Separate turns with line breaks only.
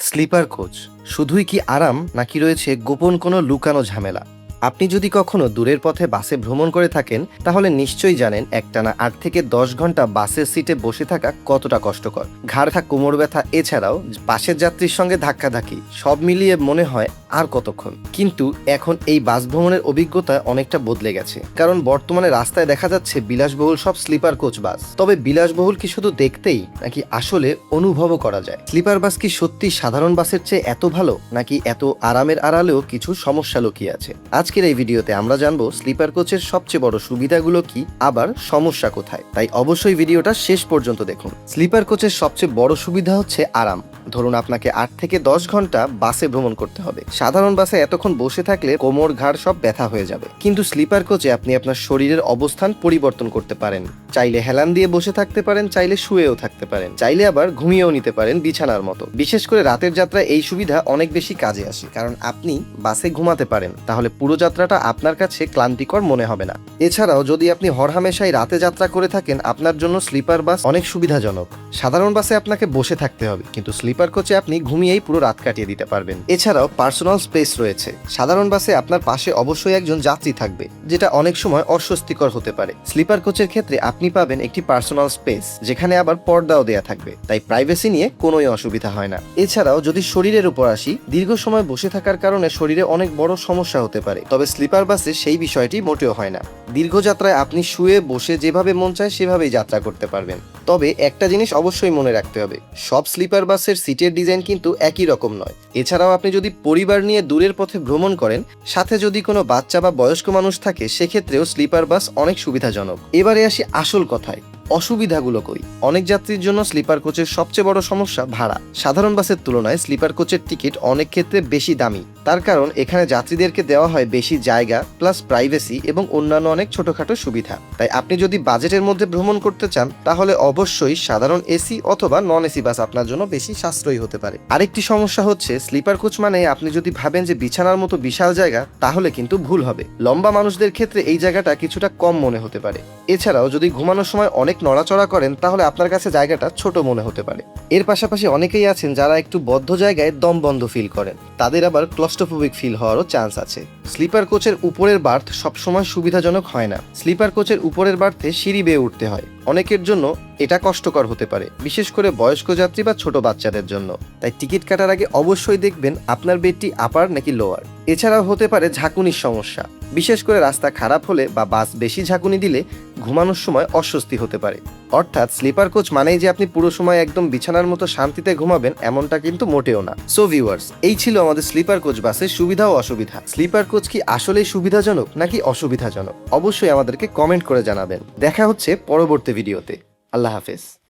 Sleeper coach শুধুই কি আরাম নাকি রয়েছে গোপন কোনো লুকানো ঝামেলা? আপনি যদি কখনো দূরের পথে বাসে ভ্রমণ করে থাকেন তাহলে নিশ্চয়ই জানেন একটানা ৮ থেকে ১০ ঘন্টা বাসের সিটে বসে থাকা কতটা কষ্টকর। ঘাড় ব্যথা, কোমর ব্যথা, এছাড়াও পাশের যাত্রীর সঙ্গে ধাক্কাধাক্কি, সব মিলিয়ে মনে হয় আর কতক্ষণ। কিন্তু এখন এই বাস ভ্রমণের অভিজ্ঞতা অনেকটা বদলে গেছে, কারণ বর্তমানে রাস্তায় দেখা যাচ্ছে বিলাসবহুল সব স্লিপার কোচ বাস। তবে বিলাসবহুল কি শুধু দেখতেই নাকি আসলে অনুভবও করা যায়? স্লিপার বাস কি সত্যি সাধারণ বাসের চেয়ে এত ভালো, নাকি এত আরামের আড়ালেও কিছু সমস্যা লুকিয়ে আছে? আজকের এই ভিডিওতে আমরা জানবো স্লিপার কোচের সবচেয়ে বড় সুবিধাগুলো কি, আবার সমস্যা কোথায়। তাই অবশ্যই ভিডিওটা শেষ পর্যন্ত দেখুন। স্লিপার কোচের সবচেয়ে বড় সুবিধা হচ্ছে আরাম। ধরুন আপনাকে ৮ থেকে ১০ ঘন্টা বাসে ভ্রমণ করতে হবে। সাধারণ বাসে এতক্ষণ বসে থাকলে কোমর ঘাড় সব ব্যথা হয়ে যাবে, কিন্তু স্লিপার কোচে আপনি আপনার শরীরের অবস্থান পরিবর্তন করতে পারেন। চাইলে হেলান দিয়ে বসে থাকতে পারেন, চাইলে শুয়েও থাকতে পারেন, চাইলে আবার ঘুমিয়েও নিতে পারেন বিছানার মতো। বিশেষ করে রাতের যাত্রায় এই সুবিধা অনেক বেশি কাজে আসে, কারণ আপনি বাসে ঘুমাতে পারেন, তাহলে পুরো যাত্রাটা আপনার কাছে ক্লান্তিকর মনে হবে না। এছাড়াও যদি আপনি হরহামেশাই রাতে যাত্রা করে থাকেন, আপনার জন্য স্লিপার বাস অনেক সুবিধাজনক। সাধারণ বাসে আপনাকে বসে থাকতে হবে, কিন্তু স্লিপার কোচে আপনি ঘুমিয়েই পুরো রাত কাটিয়ে দিতে পারবেন। এছাড়াও পার্সোনাল স্পেস রয়েছে। সাধারণ বাসে আপনার পাশে অবশ্যই একজন যাত্রী থাকবে, যেটা অনেক সময় অস্বস্তিকর হতে পারে। স্লিপার কোচের ক্ষেত্রে আপনি পাবেন একটি পার্সোনাল স্পেস, যেখানে আবার পর্দাও দেয়া থাকবে, তাই প্রাইভেসি নিয়ে কোনোই অসুবিধা হয় না। এছাড়াও যদি শরীরের উপর আসি, দীর্ঘ সময় বসে থাকার কারণে শরীরে অনেক বড় সমস্যা হতে পারে, তবে স্লিপার বাসে সেই বিষয়টি মোটেও হয় না। দীর্ঘ যাত্রায় আপনি শুয়ে বসে যেভাবে মন চায় সেভাবেই যাত্রা করতে পারবেন। তবে একটা জিনিস অবশ্যই মনে রাখতে হবে, সব স্লিপার বাসের সিটের ডিজাইন কিন্তু একই রকম নয়। এছাড়াও আপনি যদি পরিবার নিয়ে দূরের পথে ভ্রমণ করেন, সাথে যদি কোনো বাচ্চা বা বয়স্ক মানুষ থাকে, সেক্ষেত্রেও স্লিপার বাস অনেক সুবিধাজনক। এবারে আসি আসল কথায়, অসুবিধাগুলো কই? অনেক যাত্রীর জন্য স্লিপার কোচের সবচেয়ে বড় সমস্যা ভাড়া। সাধারণ বাসের তুলনায় স্লিপার কোচের টিকিট অনেক ক্ষেত্রে বেশি দামি। তার কারণ এখানে যাত্রীদেরকে দেওয়া হয় বেশি জায়গা, প্লাস প্রাইভেসি এবং অন্যান্য অনেক ছোটখাটো সুবিধা। তাই আপনি যদি বাজেটের মধ্যে ভ্রমণ করতে চান, তাহলে অবশ্যই সাধারণ এসি অথবা নন এসি বাস আপনার জন্য বেশি সাশ্রয়ী হতে পারে। আরেকটি সমস্যা হচ্ছে, স্লিপার কোচ মানে আপনি যদি ভাবেন যে বিছানার মতো বিশাল জায়গা, তাহলে কিন্তু ভুল হবে। লম্বা মানুষদের ক্ষেত্রে এই জায়গাটা কিছুটা কম মনে হতে পারে। এছাড়াও যদি ঘুমানোর সময় অনেক নড়াচড়া করেন, তাহলে আপনার কাছে জায়গাটা ছোট মনে হতে পারে। এর পাশাপাশি অনেকেই আছেন যারা একটু বদ্ধ জায়গায় দম বন্ধ ফিল করেন, তাদের আবার ক্লস্ট্রোফোবিক ফিল হওয়ারও চান্স আছে। স্লিপার কোচের উপরের বার্থ সবসময় সুবিধাজনক হয় না। স্লিপার কোচের উপরের বার্থে সিঁড়ি বেয়ে উঠতে হয়। অনেকের জন্য এটা কষ্টকর হতে পারে, বিশেষ করে বয়স্ক যাত্রী বা ছোট বাচ্চাদের জন্য। তাই টিকিট কাটার আগে অবশ্যই দেখবেন আপনার বেডটি আপার নাকি লোয়ার। এছাড়াও হতে পারে ঝাঁকুনির সমস্যা, বিশেষ করে রাস্তা খারাপ হলে বা বাস বেশি ঝাঁকুনি দিলে ঘুমানোর সময় অস্বস্তি হতে পারে। অর্থাৎ স্লিপার কোচ মানেই যে আপনি পুরো সময় একদম বিছানার মতো শান্তিতে ঘুমাবেন, এমনটা কিন্তু মোটেও না। সো ভিউয়ার্স, এই ছিল আমাদের স্লিপার কোচ বাসের সুবিধা ও অসুবিধা। স্লিপার কোচ কি আসলেই সুবিধাজনক নাকি অসুবিধাজনক? অবশ্যই আমাদেরকে কমেন্ট করে জানাবেন। দেখা হচ্ছে পরবর্তী ভিডিওতে। আল্লাহ হাফেজ।